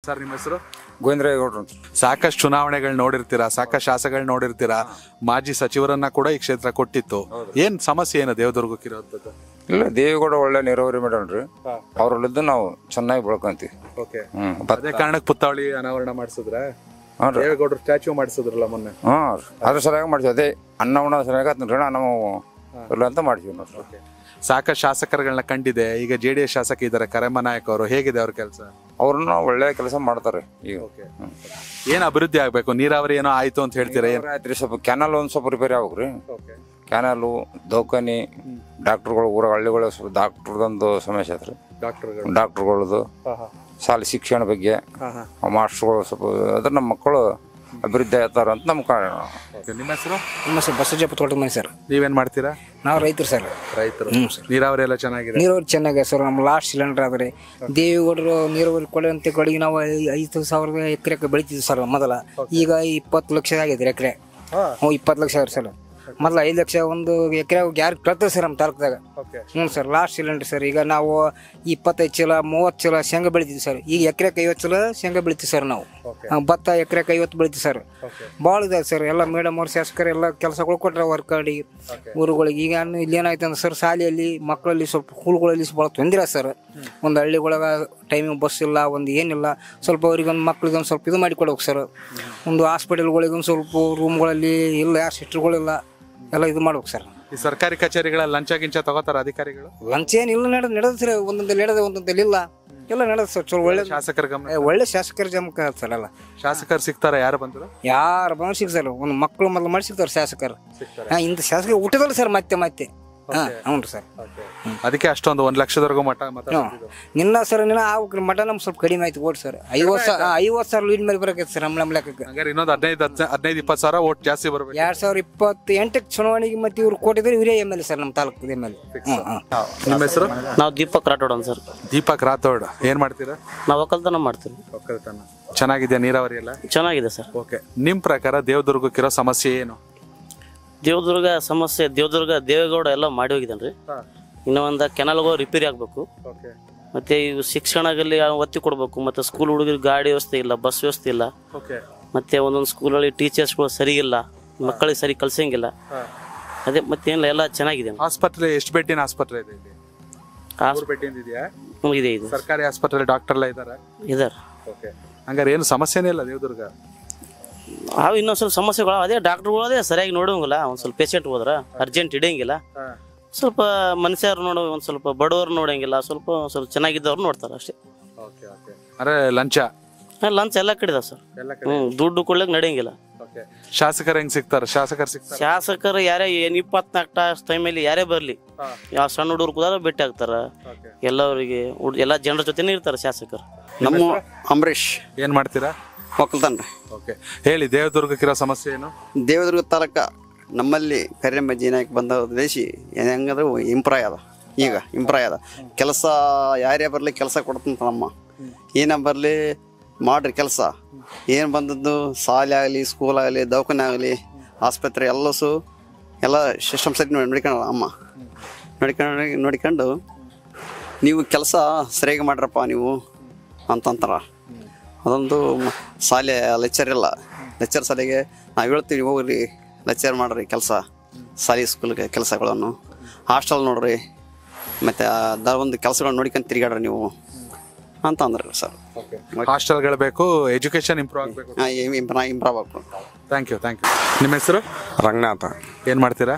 Sir ನಿಮ್ಮ ಹೆಸರು? ಗೋವಿಂದರಾಯಗೌಡ್ರು ಅಂತ. ಸಾಕಷ್ಟು ಚುನಾವಣೆಗಳು ನೋಡಿರ್ತೀರಾ, ಸಾಕಷ್ಟು ಶಾಸಕಗಳು ನೋಡಿರ್ತೀರಾ, ಮಾಜಿ ಸಚಿವರನ್ನ ಕೂಡ ಈ ಕ್ಷೇತ್ರ ಕೊಟ್ಟಿತ್ತು. ಏನ್ ಸಮಸ್ಯೆ ಏನು ದೇವದುರ್ಗಕ್ಕಿರೋದು? ಇಲ್ಲ, ದೇವೇಗೌಡ ಒಳ್ಳೆ ನೀರಾವರಿ ಮಾಡ್ರಿ, ಅವ್ರಲ್ಲಿದ್ದು ನಾವು ಚೆನ್ನಾಗಿ ಬೆಳ್ಕೊಂತೀವಿ. ಅದೇ ಕಾರಣಕ್ಕೆ ಪುತ್ಥಳಿ ಅನಾವರಣ ಮಾಡಿಸಿದ್ರೆ ದೇವೇಗೌಡರು ಸ್ಟ್ಯಾಚ್ಯೂ ಮಾಡಿಸಿದ್ರಲ್ಲ ಮೊನ್ನೆ. ಅದ್ರ ಸರಿಯಾಗಿ ಮಾಡ್ತೀವಿ. ಅದೇ ಅನ್ನ ಉಣ ಸರಿಯಾಗಿ ನಾವು ಇಲ್ಲ ಅಂತ ಮಾಡ್ತೀವಿ ನೋಡ್ರಿ. ಸಾಕಷ್ಟು ಶಾಸಕರುಗಳನ್ನ ಕಂಡಿದೆ. ಈಗ JDS ಶಾಸಕ ಇದ್ದಾರೆ ಕರೆಮ್ಮ ನಾಯಕ್ ಅವರು, ಹೇಗಿದೆ ಅವ್ರ ಕೆಲಸ? ಅವ್ರನ್ನ ಒಳ್ಳೆ ಕೆಲಸ ಮಾಡ್ತಾರೆ. ಈಗ ಏನ್ ಅಭಿವೃದ್ಧಿ ಆಗ್ಬೇಕು? ನೀರಾವರಿ ಏನೋ ಆಯ್ತು ಅಂತ ಹೇಳ್ತೀರಾ? ಆಯ್ತ್ರಿ, ಸ್ವಲ್ಪ ಕ್ಯಾನಲ್ ಒಂದ್ ಸ್ವಲ್ಪ ರಿಪೇರಿ ಆಗ್ರಿ. ಕ್ಯಾನಲು, ದವಾಖಾನಿ, ಡಾಕ್ಟರ್ಗಳು, ಊರ ಹಳ್ಳಿಗಳು ಸ್ವಲ್ಪ ಡಾಕ್ಟರ್ದೊಂದು ಸಮಸ್ಯೆ ಐತ್ರಿ. ಡಾಕ್ಟರ್ಗಳದು, ಶಾಲೆ ಶಿಕ್ಷಣ ಬಗ್ಗೆ ಮಾಸ್ಟರ್ಗಳು ಸ್ವಲ್ಪ ಅದ್ರ ನಮ್ಮ ಮಕ್ಕಳು ಅಭಿವೃದ್ಧಿ ಆಯ್ತಾರ ಅಂತ ನಮ್ಮ ಕಾರಣ. ನಿಮ್ಮ ಹೆಸರು? ನಮ್ಮ ಹೆಸರು ಬಸವಜಪ್ಪ ತೋಟಮನಿ ಸರ್. ನೀವೇನ್ ಮಾಡ್ತೀರಾ? ನಾವು ರೈತರು ಸರ್. ರೈತರು. ನೀರಾವರಿ ಎಲ್ಲ ಚೆನ್ನಾಗಿದೆ? ನೀರಾವರಿ ಚೆನ್ನಾಗಿದೆ ಸರ್. ನಮ್ಮ ಲಾಸ್ಟ್ ಸಿಲಿಂಡರ್ ಆದ್ರೆ ದೇವೇಗೌಡರು ನೀರಾವರಿ ಕೊಡುವಂತೆ ಕೊಡಿಗೆ ನಾವು 5,000 ಎಕರೆ ಬೆಳಿತಿದ್ವಿ ಸರ್ ಮೊದಲ. ಈಗ 20 ಲಕ್ಷ ಆಗಿದೆ ಎಕರೆ. 20 ಲಕ್ಷ ಆದ್ರೆ ಸರ್. ಮೊದಲ 5 ಲಕ್ಷ ಒಂದು ಎಕರೆ ಯಾರು ಕಳ್ತಾರೆ ಸರ್ ನಮ್ಮ ತಾಲೂಕದಾಗ. Sir last cylinder sir. ಈಗ ನಾವು 25 ಚೀಲ 30 ಚೀಲ ಶೇಂಗಾ ಬೆಳಿತೀವಿ ಸರ್. ಈಗ ಎಕರೆಗೆ 50 ಚೀಲ ಶೇಂಗಾ ಬೆಳಿತೀವಿ ಸರ್ ನಾವು. ಭತ್ತ ಎಕರೆಗೆ 50 ಬೆಳಿತೀವಿ ಸರ್. ಭಾಳ ಇದೆ ಸರ್. ಎಲ್ಲ ಮೇಡಮ್ ಅವ್ರ ಶಾಸಕರು ಎಲ್ಲ ಕೆಲಸಗಳು ಕೊಟ್ಟರೆ ವರ್ಕಾಡಿಗೆ ಊರುಗಳಿಗೆ. ಈಗ ಇಲ್ಲಿ ಏನಾಯ್ತು ಅಂದ್ರೆ ಸರ್, ಶಾಲೆಯಲ್ಲಿ ಮಕ್ಕಳಲ್ಲಿ ಸ್ವಲ್ಪ ಸ್ಕೂಲ್ಗಳಲ್ಲಿ ಭಾಳ ತೊಂದರೆ ಸರ್. ಒಂದು ಹಳ್ಳಿಗೊಳಗೆ ಟೈಮಿಂಗ್ ಬಸ್ ಇಲ್ಲ, ಒಂದು ಏನಿಲ್ಲ. ಸ್ವಲ್ಪ ಅವ್ರಿಗೊಂದು ಮಕ್ಳಿಗೆ ಒಂದು ಸ್ವಲ್ಪ ಇದು ಮಾಡಿ ಕೊಡ್ಬೇಕು ಸರ್. ಒಂದು ಹಾಸ್ಪಿಟಲ್ಗಳಿಗೆ ಒಂದು ಸ್ವಲ್ಪ ರೂಮ್ಗಳಲ್ಲಿ ಇಲ್ಲ, ಯಾರು ಸಿಸ್ಟರ್ಗಳಿಲ್ಲ, ಎಲ್ಲ ಇದು ಮಾಡ್ಬೇಕು ಸರ್. ಈ ಸರ್ಕಾರಿ ಕಚೇರಿಗಳ ಲಂಚ ಗಿಂಚ ತಗೋತಾರ ಅಧಿಕಾರಿಗಳು? ಲಂಚ ಏನಿಲ್ಲ, ನಡೆದ ಸರ್. ಒಂದೊಂದಲ್ಲಿ ನಡೆದ, ಒಂದೊಂದಲ್ಲಿ ಇಲ್ಲ, ಎಲ್ಲ ನಡೆದ ಸರ್. ಚಲೋ ಒಳ್ಳೆ ಶಾಸಕರ ಗಮನ, ಒಳ್ಳೆ ಶಾಸಕರ ಜಮಕ ಸರ್. ಎಲ್ಲ ಶಾಸಕರು ಸಿಗ್ತಾರ? ಯಾರು ಬಂದ್ರು? ಯಾರು ಬಂದ್ರು ಸಿಗ್ತಾರೆ. ಒಂದು ಮಕ್ಕಳು ಮೊದಲು ಮಾಡಿ ಸಿಗ್ತಾರೆ ಶಾಸಕರು. ಇಂಥ ಶಾಸಕರು ಊಟದಲ್ಲ ಸರ್. ಮತ್ತೆ ಹ್ಞೂ ಸರ್. ಅದಕ್ಕೆ ಅಷ್ಟೊಂದು 1 ಲಕ್ಷದವರೆಗೂ ಮಠ ನಿನ್ನ ಸರ್ ನಿನ್ನ ಆಗ್ರಿ ಮಠ ನಮ್ಗೆ ಸ್ವಲ್ಪ ಕಡಿಮೆ ಆಯ್ತು ಓಟ್ ಸರ್. 50,000 ಲೀಡ್ ಮೇಲೆ ಬರಕೈತೆ ಸರ್ ನಮ್ಮ ಲೆಕ್ಕಕ್ಕೆ. ಇನ್ನೊಂದು 15-20 ಸಾವಿರ ಓಟ್ ಜಾಸ್ತಿ ಬರ್ಬೇಕು. 2028 ಚುನಾವಣೆಗೆ ಮತ್ತೆ ಇವ್ರು ಕೊಟ್ಟಿದ್ರೆ ಇವರೇ MLA ಸರ್ ನಮ್ಮ ತಾಲೂಕು MLA. ನಿಮ್ಮ ಹೆಸರು? ನಾವು ದೀಪಕ್ ರಾಠೋಡ್ ಅಂತ ಸರ್. ದೀಪಕ್ ರಾಠೋಡ್. ಏನ್ ಮಾಡ್ತೀರಾ? ನಾವು ಒಕ್ಕಲ್ತನ ಮಾಡ್ತೀವಿ. ಒಕ್ಕಲ್ತನ ಚೆನ್ನಾಗಿದೆ? ನೀರಾವರಿ ಎಲ್ಲ ಚೆನ್ನಾಗಿದೆ ಸರ್. ಓಕೆ, ನಿಮ್ ಪ್ರಕಾರ ದೇವದುರ್ಗಕ್ಕಿರೋ ಸಮಸ್ಯೆ ಏನು? ದೇವದುರ್ಗ ಸಮಸ್ಯೆ, ದೇವೇಗೌಡ ಎಲ್ಲ ಮಾಡಿ ಹೋಗಿದ್ದಾನ್ರಿ. ಇನ್ನೂ ಒಂದು ಕೆನಲ್ಗೂ ರಿಪೇರಿ ಆಗಬೇಕು. ಮತ್ತೆ ಇವು ಶಿಕ್ಷಣದಲ್ಲಿ ಒತ್ತಿ ಕೊಡಬೇಕು. ಮತ್ತೆ ಸ್ಕೂಲ್ ಹುಡುಗರಿಗೆ ಗಾಡಿ ವ್ಯವಸ್ಥೆ ಇಲ್ಲ, ಬಸ್ ವ್ಯವಸ್ಥೆ ಇಲ್ಲ. ಮತ್ತೆ ಒಂದೊಂದು ಸ್ಕೂಲಲ್ಲಿ ಟೀಚರ್ಸ್ಗಳು ಸರಿ ಇಲ್ಲ, ಮಕ್ಕಳಿಗೆ ಸರಿ ಕಲ್ಸಂಗಿಲ್ಲ. ಅದೇ ಮತ್ತೇನಿಲ್ಲ, ಎಲ್ಲ ಚೆನ್ನಾಗಿದೆ. ಆಸ್ಪತ್ರೆ ಎಷ್ಟು ಬೆಡ್ಡಿನ ಆಸ್ಪತ್ರೆ ಇದೆ? ಇದೆ ಇದೆ. ಸರ್ಕಾರಿ ಆಸ್ಪತ್ರೆ ಡಾಕ್ಟರ್ ಎಲ್ಲ ಇದಾರೆ? ಹಂಗಾರೆ ಏನು ಸಮಸ್ಯೆನೇ ಇಲ್ಲ ದೇವದುರ್ಗ? ಇನ್ನೊಂದು ಸ್ವಲ್ಪ ಸಮಸ್ಯೆಗಳು ಅದೇ, ಡಾಕ್ಟರ್ಗಳು ಅದೇ ಸರಿಯಾಗಿ ನೋಡೋಂಗಿಲ್ಲ. ಒಂದು ಸ್ವಲ್ಪ ಪೇಷಂಟ್ ಹೋದ್ರ ಅರ್ಜೆಂಟ್ ಹಿಡಿಯಂಗಿಲ್ಲ. ಸ್ವಲ್ಪ ಮನುಷ್ಯರು ನೋಡೋ, ಒಂದು ಸ್ವಲ್ಪ ಬಡವರು ನೋಡಂಗಿಲ್ಲ. ಸ್ವಲ್ಪ ಚೆನ್ನಾಗಿದ್ದವ್ರು ನೋಡ್ತಾರೆ ಅಷ್ಟೇ. ಅಂದ್ರೆ ಲಂಚ ಎಲ್ಲ ಕಡಿದಾವ ಸರ್. ದುಡ್ಡು ಕೊಡ್ಲಿಕ್ಕೆ ನಡೆಯಂಗಿಲ್ಲ. ಶಾಸಕರು ಹೆಂಗ್ ಸಿಗ್ತಾರ? ಶಾಸಕರು ಯಾರೇ 24 ಟೈಮಲ್ಲಿ ಯಾರೇ ಬರ್ಲಿ, ಯಾವ ಸಣ್ಣ ಹುಡುಗರು ಕೂಡ ಭೇಟಿ ಆಗ್ತಾರ. ಎಲ್ಲರಿಗೆ ಎಲ್ಲ ಜನರ ಜೊತೆನೇ ಇರ್ತಾರೆ ಶಾಸಕರು. ನಮ್ಮ ಅಂಬರೀಶ್. ಏನ್ ಮಾಡ್ತೀರಾ? ಒಕ್ಕಲ್ತಾನ. ಓಕೆ, ಹೇಳಿ ದೇವದುರ್ಗಕ್ಕಿರೋ ಸಮಸ್ಯೆ ಏನು? ದೇವದುರ್ಗ ತಾಲೂಕ ನಮ್ಮಲ್ಲಿ ಕರೆಮ್ಮ ಜೀನಾಯಕ್ ಬಂದ ದೇಶಿ ಹೆಂಗಂದ್ರೆ ಈಗ ಇಂಪ್ರಾಯ್ ಅದ ಕೆಲಸ. ಯಾರೇ ಬರಲಿ ಕೆಲಸ ಕೊಡ್ತಂತ ನಮ್ಮ ಏನ ಬರಲಿ ಮಾಡ್ರಿ ಕೆಲಸ. ಏನು ಬಂದದ್ದು ಶಾಲೆ ಆಗಲಿ, ಸ್ಕೂಲ್ ಆಗಲಿ, ದವಾಖಾನೆ ಆಗಲಿ, ಆಸ್ಪತ್ರೆ ಎಲ್ಲ ಸಿಸ್ಟಮ್ ಸರಿ ನೋಡ್ಕೊಂಡು ಅಮ್ಮ ನೋಡ್ಕೊಂಡು ನೀವು ಕೆಲಸ ಸರಿಯಾಗಿ ಮಾಡ್ರಪ್ಪ ನೀವು ಅಂತಂತಾರ. ಅದೊಂದು ಶಾಲೆ ಲೆಕ್ಚರ್ ಇಲ್ಲ. ಲೆಕ್ಚರ್ ಶಾಲೆಗೆ ನಾವು ಹೇಳ್ತೀವಿ, ಹೋಗ್ರಿ ಲೆಕ್ಚರ್ ಮಾಡ್ರಿ ಕೆಲಸ, ಶಾಲೆ ಸ್ಕೂಲ್ಗೆ ಕೆಲಸಗಳನ್ನು. ಹಾಸ್ಟೆಲ್ ನೋಡ್ರಿ, ಮತ್ತು ಒಂದು ಕೆಲಸಗಳನ್ನ ನೋಡ್ಕೊಂಡು ತಿರುಗಾಡ್ರಿ ನೀವು ಅಂತ ಅಂದ್ರೆ ಸರ್. ಹಾಸ್ಟೆಲ್ಗಳು ಬೇಕು, ಎಜುಕೇಶನ್ ಇಂಪ್ರೂವ್ ಆಗಬೇಕು. ಇಂಪ್ರೂವ್ ಆಗಬೇಕು. Thank you. ನಿಮ್ಮ ಹೆಸರು? ರಂಗನಾಥ. ಏನು ಮಾಡ್ತೀರಾ?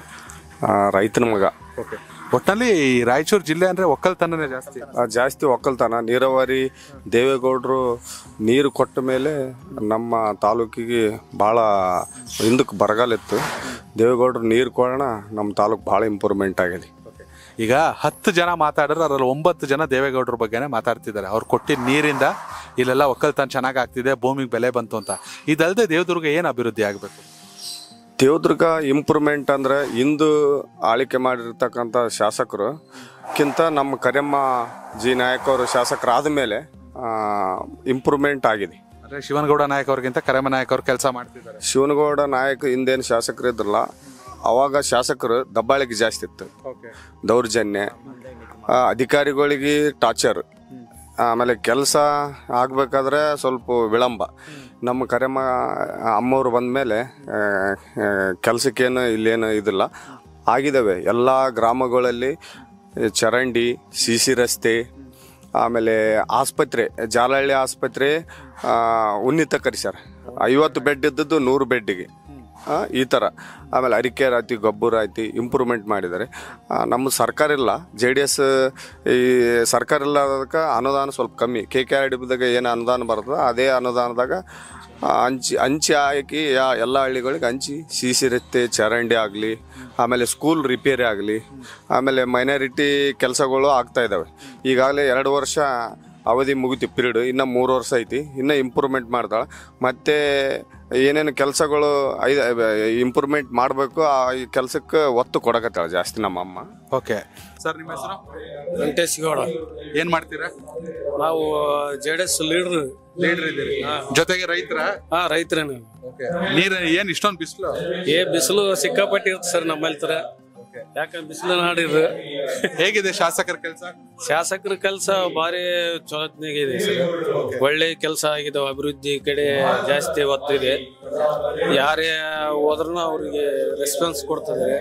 ರೈತನ ಮಗ. ಓಕೆ, ಒಟ್ಟಿನಲ್ಲಿ ರಾಯಚೂರು ಜಿಲ್ಲೆ ಅಂದರೆ ಒಕ್ಕಲ್ತನನೇ ಜಾಸ್ತಿ ಒಕ್ಕಲ್ತನ. ನೀರಾವರಿ ದೇವೇಗೌಡರು ನೀರು ಕೊಟ್ಟ ಮೇಲೆ ನಮ್ಮ ತಾಲೂಕಿಗೆ ಭಾಳ ಹಿಂದಕ್ಕೆ ಬರಗಾಲಿತ್ತು. ದೇವೇಗೌಡರು ನೀರು ಕೊಡೋಣ ನಮ್ಮ ತಾಲೂಕು ಭಾಳ ಇಂಪ್ರೂವ್ಮೆಂಟ್ ಆಗಿದೆ. ಈಗ 10 ಜನ ಮಾತಾಡಿದ್ರೆ ಅದರಲ್ಲಿ 9 ಜನ ದೇವೇಗೌಡರ ಬಗ್ಗೆನೇ ಮಾತಾಡ್ತಿದ್ದಾರೆ. ಅವ್ರು ಕೊಟ್ಟಿದ್ದ ನೀರಿಂದ ಇಲ್ಲೆಲ್ಲ ಒಕ್ಕಲ್ತನ ಚೆನ್ನಾಗಿ ಆಗ್ತಿದೆ, ಭೂಮಿಗೆ ಬೆಲೆ ಬಂತು ಅಂತ. ಇದಲ್ಲದೆ ದೇವದುರ್ಗ ಏನು ಅಭಿವೃದ್ಧಿ ಆಗಬೇಕು? ದೇವದುರ್ಗ ಇಂಪ್ರೂವ್ಮೆಂಟ್ ಅಂದರೆ ಇಂದು ಆಳ್ವಿಕೆ ಮಾಡಿರ್ತಕ್ಕಂಥ ಶಾಸಕರುಕ್ಕಿಂತ ನಮ್ಮ ಕರೆಮ್ಮ ಜಿ ನಾಯಕ್ ಅವರು ಶಾಸಕರಾದ ಮೇಲೆ ಇಂಪ್ರೂವ್ಮೆಂಟ್ ಆಗಿದೆ. ಅಂದರೆ ಶಿವನಗೌಡ ನಾಯಕ್ ಅವ್ರಿಗಿಂತ ಕರೆಮ್ಮ ನಾಯಕ್ ಅವ್ರು ಕೆಲಸ ಮಾಡ್ತಿದ್ದಾರೆ. ಶಿವನಗೌಡ ನಾಯಕ್ ಹಿಂದೇನು ಶಾಸಕರು ಇದ್ರಲ್ಲ, ಅವಾಗ ಶಾಸಕರು ದಬ್ಬಾಳಿಕೆ ಜಾಸ್ತಿ ಇತ್ತು, ದೌರ್ಜನ್ಯ, ಅಧಿಕಾರಿಗಳಿಗೆ ಟಾರ್ಚರ್. ಆಮೇಲೆ ಕೆಲಸ ಆಗಬೇಕಾದ್ರೆ ಸ್ವಲ್ಪ ವಿಳಂಬ. ನಮ್ಮ ಕರೆಮ್ಮ ಅಮ್ಮವ್ರು ಬಂದ ಮೇಲೆ ಕೆಲಸಕ್ಕೇನು ಇಲ್ಲೇನು ಇದಿಲ್ಲ, ಆಗಿದ್ದಾವೆ ಎಲ್ಲ ಗ್ರಾಮಗಳಲ್ಲಿ. ಚರಂಡಿ, CC ರಸ್ತೆ, ಆಮೇಲೆ ಆಸ್ಪತ್ರೆ, ಜಾಲಹಳ್ಳಿ ಆಸ್ಪತ್ರೆ ಉನ್ನತೀಕರಿಸ್ಯಾರ. 50 ಬೆಡ್ ಇದ್ದದ್ದು 100 ಬೆಡ್ಡಿಗೆ, ಈ ಥರ. ಆಮೇಲೆ ಅರಿಕೆರೆ ಆಯ್ತು, ಗೊಬ್ಬರ ಆಯ್ತು, ಇಂಪ್ರೂವ್ಮೆಂಟ್ ಮಾಡಿದ್ದಾರೆ. ನಮ್ಮ ಸರ್ಕಾರ ಇಲ್ಲ, JDS ಈ ಸರ್ಕಾರ ಇಲ್ಲ, ಅದಕ್ಕೆ ಅನುದಾನ ಸ್ವಲ್ಪ ಕಮ್ಮಿ. KKRDBದಾಗ ಏನು ಅನುದಾನ ಬರ್ತದೆ ಅದೇ ಅನುದಾನದಾಗ ಹಂಚಿ ಹಾಕಿ ಎಲ್ಲ ಹಳ್ಳಿಗಳಿಗೆ ಹಂಚಿ CC ರಸ್ತೆ, ಚರಂಡಿ ಆಗಲಿ, ಆಮೇಲೆ ಸ್ಕೂಲ್ ರಿಪೇರಿ ಆಗಲಿ, ಆಮೇಲೆ ಮೈನಾರಿಟಿ ಕೆಲಸಗಳು ಆಗ್ತಾ ಇದ್ದಾವೆ. ಈಗಾಗಲೇ 2 ವರ್ಷ ಅವಧಿ ಮುಗಿತು ಪೀರಿಯಡ್, ಇನ್ನು 3 ವರ್ಷ ಐತಿ. ಇನ್ನೂ ಇಂಪ್ರೂವ್ಮೆಂಟ್ ಮಾಡ್ತಾಳೆ. ಮತ್ತು ಏನೇನು ಕೆಲಸಗಳು ಇಂಪ್ರೂವ್ಮೆಂಟ್ ಮಾಡಬೇಕು ಆ ಈ ಕೆಲಸಕ್ಕೆ ಒತ್ತು ಕೊಡಕತ್ತಾಳೆ ಜಾಸ್ತಿ ನಮ್ಮ ಅಮ್ಮ. ಓಕೆ ಸರ್, ನಿಮ್ಮ ಹೆಸರು? ವೆಂಕಟೇಶ್ಗೌಡ. ಏನ್ ಮಾಡ್ತೀರಾ? ನಾವು JDS ಲೀಡರ್ ಇದ್ದೀರಿ, ಜೊತೆಗೆ ರೈತರ? ರೈತರ. ನೀರು ಏನ್ ಇಷ್ಟೊಂದು ಬಿಸಿಲು? ಬಿಸಿಲು ಸಿಕ್ಕಾಪಟ್ಟಿ ಇರುತ್ತೆ ಸರ್ ನಮ್ಮಲ್ಲಿ ತರ. ಯಾಕಂದ್ರೆ ಬಿಸಿಲು ನಾಡಿದ್ರು. ಹೇಗಿದೆ ಶಾಸಕರ ಕೆಲಸ? ಶಾಸಕರ ಕೆಲಸ ಭಾರಿ ಚೊಲೋತ್ನಾಗಿದೆ ಸರ್. ಒಳ್ಳೆ ಕೆಲಸ ಆಗಿದೆ, ಅಭಿವೃದ್ಧಿ ಕಡೆ ಜಾಸ್ತಿ ಒತ್ತಿದೆ. ಯಾರೇ ಹೋದ್ರೂ ಅವ್ರಿಗೆ ರೆಸ್ಪಾನ್ಸ್ ಕೊಡ್ತಿದ್ದಾರೆ.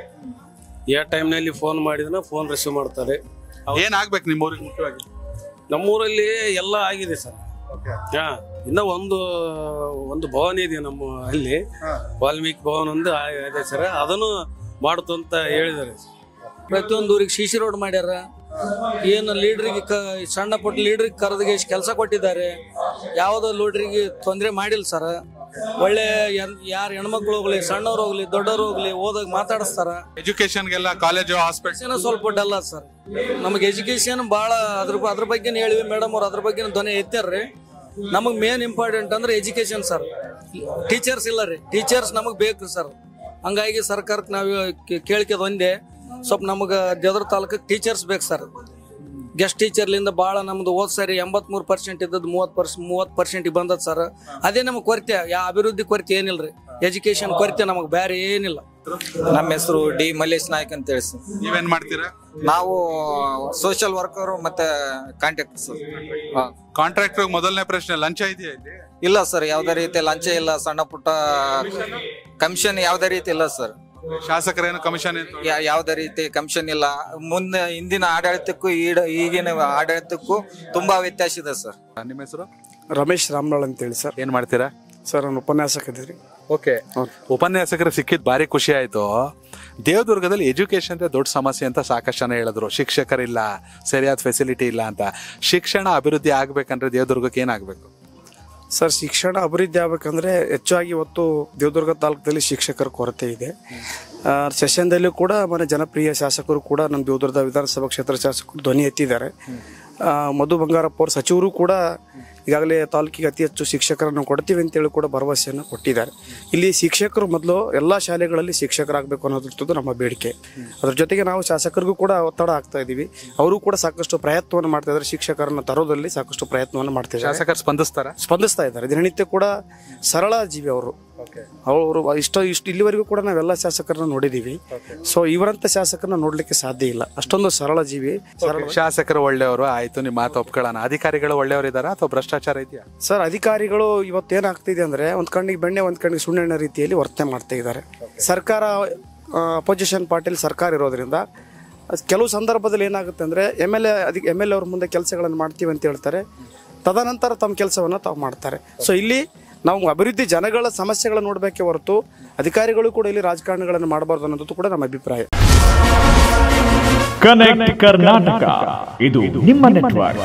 ಯಾವ ಟೈಮ್ನಲ್ಲಿ ಫೋನ್ ಮಾಡಿದ್ರೆ ಫೋನ್ ರಿಸೀವ್ ಮಾಡ್ತಾರೆ. ಏನಾಗ್ಬೇಕು ನಿಮ್ಮೂರಿಗೆ ಮುಖ್ಯವಾಗಿ? ನಮ್ಮೂರಲ್ಲಿ ಎಲ್ಲ ಆಗಿದೆ ಸರ್. ಇನ್ನ ಒಂದು ಭವನ ಇದೆ ನಮ್ಮ ಅಲ್ಲಿ, ವಾಲ್ಮೀಕಿ ಭವನ ಒಂದು ಇದೆ ಸರ್. ಅದನ್ನು ಮಾಡುತ್ತ ಅಂತ ಹೇಳಿದ್ದಾರೆ. ಪ್ರತಿಯೊಂದು ಊರಿಗೆ CC ರೋಡ್ ಮಾಡ್ಯಾರ. ಏನು ಲೀಡ್ರಿಗೆ ಸಣ್ಣ ಪುಟ್ಟ ಲೀಡ್ರಿಗೆ ಕರೆದಿಗೆ ಕೆಲಸ ಕೊಟ್ಟಿದ್ದಾರೆ. ಯಾವುದೋ ಲೀಡ್ರಿಗೆ ತೊಂದರೆ ಮಾಡಿಲ್ಲ ಸರ್. ಒಳ್ಳೆ ಯಾರು ಹೆಣ್ಮಕ್ಳು ಹೋಗ್ಲಿ, ಸಣ್ಣವ್ರು ಹೋಗ್ಲಿ, ದೊಡ್ಡವ್ರು ಹೋಗ್ಲಿ, ಹೋದಾಗ ಮಾತಾಡಿಸ್ತಾರ. ಎಜುಕೇಶನ್ಗೆಲ್ಲ ಕಾಲೇಜು, ಹಾಸ್ಪಿಟಲ್ ಸ್ವಲ್ಪ ಡಲ್ ಅದ ಸರ್. ನಮಗೆ ಎಜುಕೇಶನ್ ಭಾಳ ಅದ್ರ ಬಗ್ಗೆ ಹೇಳಿವಿ ಮೇಡಮ್ ಅವ್ರು, ಅದ್ರ ಬಗ್ಗೆ ಧ್ವನಿ ಎತ್ತಾರ್ರಿ. ನಮಗೆ ಮೇನ್ ಇಂಪಾರ್ಟೆಂಟ್ ಅಂದ್ರೆ ಎಜುಕೇಶನ್ ಸರ್. ಟೀಚರ್ಸ್ ಇಲ್ಲ ರೀ, ಟೀಚರ್ಸ್ ನಮಗೆ ಬೇಕು ಸರ್. ಹಂಗಾಗಿ ಸರ್ಕಾರಕ್ಕೆ ನಾವು ಕೇಳ್ಕೋದು ಒಂದೇ, ಸ್ವಲ್ಪ ನಮಗೆ ದೇವದ್ರ ತಾಲೂಕಿಗೆ ಟೀಚರ್ಸ್ ಬೇಕು ಸರ್. ಗೆಸ್ಟ್ ಟೀಚರ್ಲಿಂದ ಭಾಳ ನಮ್ದು ಹೋದ್ ಸರಿ 83% ಇದ್ದದ್ದು 30% ಬಂದದ ಸರ್. ಅದೇ ನಮಗೆ ಕೊರತೆ, ಯಾವ ಅಭಿವೃದ್ಧಿ ಕೊರತೆ ಏನಿಲ್ಲ ರೀ. ಎಜುಕೇಶನ್ ಕೊರತೆ ನಮಗೆ ಬೇರೆ ಏನಿಲ್ಲ. ನಮ್ಮ ಹೆಸರು D ಮಲ್ಲೇಶ್ ನಾಯ್ಕ್ ಅಂತ ಹೇಳಿ ಸರ್. ನೀವೇನ್ ಮಾಡ್ತೀರಾ? ನಾವು ಸೋಷಿಯಲ್ ವರ್ಕರ್ ಮತ್ತೆ ಕಾಂಟ್ರಾಕ್ಟರ್. ಕಾಂಟ್ರಾಕ್ಟರ್ ಮೊದಲನೇ ಪ್ರಶ್ನೆ, ಲಂಚ ಇದೆಯಾ ಇಲ್ಲಿ? ಇಲ್ಲ ಸರ್, ಯಾವುದೇ ರೀತಿ ಲಂಚ ಇಲ್ಲ. ಸಣ್ಣ ಪುಟ್ಟ ಕಮಿಷನ್ ಯಾವುದೇ ರೀತಿ ಇಲ್ಲ ಸರ್. ಶಾಸಕರೇನು ಕಮಿಷನ್? ಯಾವುದೇ ರೀತಿ ಕಮಿಷನ್ ಇಲ್ಲ. ಮುಂದೆ ಹಿಂದಿನ ಆಡಳಿತಕ್ಕೂ ಈಗಿನ ಆಡಳಿತಕ್ಕೂ ತುಂಬಾ ವ್ಯತ್ಯಾಸ ಇದೆ ಸರ್. ನಿಮ್ಮ ಹೆಸರು? ರಮೇಶ್ ರಾಮನಾಳ್ ಅಂತೇಳಿ ಸರ್. ಏನ್ ಮಾಡ್ತೀರಾ ಸರ್? ನಾನು ಉಪನ್ಯಾಸಕ ಇದ್ದೀರಿ. ಓಕೆ, ಉಪನ್ಯಾಸಕರು ಸಿಕ್ಕಿದ್ ಭಾರಿ ಖುಷಿ ಆಯ್ತು. ದೇವದುರ್ಗದಲ್ಲಿ ಎಜುಕೇಶನ್ ದೊಡ್ಡ ಸಮಸ್ಯೆ ಅಂತ ಸಾಕಷ್ಟು ಜನ ಹೇಳಿದ್ರು. ಶಿಕ್ಷಕರಿಲ್ಲ, ಸರಿಯಾದ ಫೆಸಿಲಿಟಿ ಇಲ್ಲ ಅಂತ. ಶಿಕ್ಷಣ ಅಭಿವೃದ್ಧಿ ಆಗ್ಬೇಕಂದ್ರೆ ದೇವದುರ್ಗಕ್ಕೆ ಏನಾಗಬೇಕು ಸರ್? ಶಿಕ್ಷಣ ಅಭಿವೃದ್ಧಿ ಆಗ್ಬೇಕಂದ್ರೆ ಹೆಚ್ಚಾಗಿ ಇವತ್ತು ದೇವದುರ್ಗ ತಾಲೂಕದಲ್ಲಿ ಶಿಕ್ಷಕರ ಕೊರತೆ ಇದೆ. ಸೆಷನ್ದಲ್ಲೂ ಕೂಡ ಮನೆ ಜನಪ್ರಿಯ ಶಾಸಕರು ಕೂಡ ನಮ್ಮ ದೇವದುರ್ಗದ ವಿಧಾನಸಭಾ ಕ್ಷೇತ್ರ ಶಾಸಕರು ಧ್ವನಿ ಎತ್ತಿದ್ದಾರೆ. ಮಧು ಬಂಗಾರಪ್ಪ ಅವರು ಸಚಿವರು ಕೂಡ ಈಗಾಗಲೇ ತಾಲೂಕಿಗೆ ಅತಿ ಹೆಚ್ಚು ಶಿಕ್ಷಕರನ್ನು ಕೊಡ್ತೀವಿ ಅಂತೇಳಿ ಕೂಡ ಭರವಸೆಯನ್ನು ಕೊಟ್ಟಿದ್ದಾರೆ. ಇಲ್ಲಿ ಶಿಕ್ಷಕರು ಮೊದಲು ಎಲ್ಲ ಶಾಲೆಗಳಲ್ಲಿ ಶಿಕ್ಷಕರಾಗಬೇಕು ಅನ್ನೋದು ನಮ್ಮ ಬೇಡಿಕೆ. ಅದ್ರ ಜೊತೆಗೆ ನಾವು ಶಾಸಕರಿಗೂ ಕೂಡ ಒತ್ತಡ ಆಗ್ತಾ ಇದ್ದೀವಿ. ಅವರು ಕೂಡ ಸಾಕಷ್ಟು ಪ್ರಯತ್ನವನ್ನು ಮಾಡ್ತಾ ಇದ್ದಾರೆ. ಶಿಕ್ಷಕರನ್ನು ತರೋದ್ರಲ್ಲಿ ಸಾಕಷ್ಟು ಪ್ರಯತ್ನವನ್ನು ಮಾಡ್ತಾ ಇದ್ದಾರೆ. ಶಾಸಕರು ಸ್ಪಂದಿಸ್ತಾ ಇದ್ದಾರೆ. ದಿನನಿತ್ಯ ಕೂಡ ಸರಳ ಜೀವಿ ಅವರು. ಇಲ್ಲಿವರೆಗೂ ಕೂಡ ನಾವೆಲ್ಲ ಶಾಸಕರನ್ನ ನೋಡಿದೀವಿ. ಸೊ ಇವರಂತ ಶಾಸಕರನ್ನ ನೋಡ್ಲಿಕ್ಕೆ ಸಾಧ್ಯ ಇಲ್ಲ. ಅಷ್ಟೊಂದು ಸರಳ ಜೀವಿ. ಶಾಸಕರು ಒಳ್ಳೆಯವರು ಆಯ್ತು, ನಿಮ್ಮ ಮಾತು ಒಪ್ಕೊಳ್ಳೋಣ. ಅಧಿಕಾರಿಗಳು ಒಳ್ಳೆಯವರು ಇದಾರಾ ಅಥವಾ ಭ್ರಷ್ಟಾಚಾರ ಇದೆಯಾ ಸರ್? ಅಧಿಕಾರಿಗಳು ಇವತ್ತೇನಾಗ್ತಿದೆ ಅಂದ್ರೆ ಒಂದ್ ಕಣ್ಣಿಗೆ ಬೆಣ್ಣೆ ಒಂದ್ ಕಣ್ಣಿಗೆ ಸುಣ್ಣೆಣ್ಣೆ ರೀತಿಯಲ್ಲಿ ವರ್ತನೆ ಮಾಡ್ತಾ ಇದ್ದಾರೆ. ಸರ್ಕಾರ ಅಪೋಸಿಷನ್ ಪಾರ್ಟಿಲಿ ಸರ್ಕಾರ ಇರೋದ್ರಿಂದ ಕೆಲವು ಸಂದರ್ಭದಲ್ಲಿ ಏನಾಗುತ್ತೆ ಅಂದ್ರೆ MLA ಅವ್ರ ಮುಂದೆ ಕೆಲಸಗಳನ್ನು ಮಾಡ್ತೀವಿ ಅಂತ ಹೇಳ್ತಾರೆ. ತದನಂತರ ತಮ್ಮ ಕೆಲಸವನ್ನ ತಾವು ಮಾಡ್ತಾರೆ. ಸೊ ಇಲ್ಲಿ ನಾವು ಅಭಿವೃದ್ಧಿ ಜನಗಳ ಸಮಸ್ಯೆಗಳನ್ನು ನೋಡಬೇಕೆ ಹೊರತು ಅಧಿಕಾರಿಗಳು ಕೂಡ ಇಲ್ಲಿ ರಾಜಕಾರಣಗಳನ್ನು ಮಾಡಬಾರ್ದು ಅನ್ನೋದು ಕೂಡ ನಮ್ಮ ಅಭಿಪ್ರಾಯ. ಕನೆಕ್ಟ್ ಕರ್ನಾಟಕ, ಇದು ನಿಮ್ಮ ನೆಟ್ವರ್ಕ್.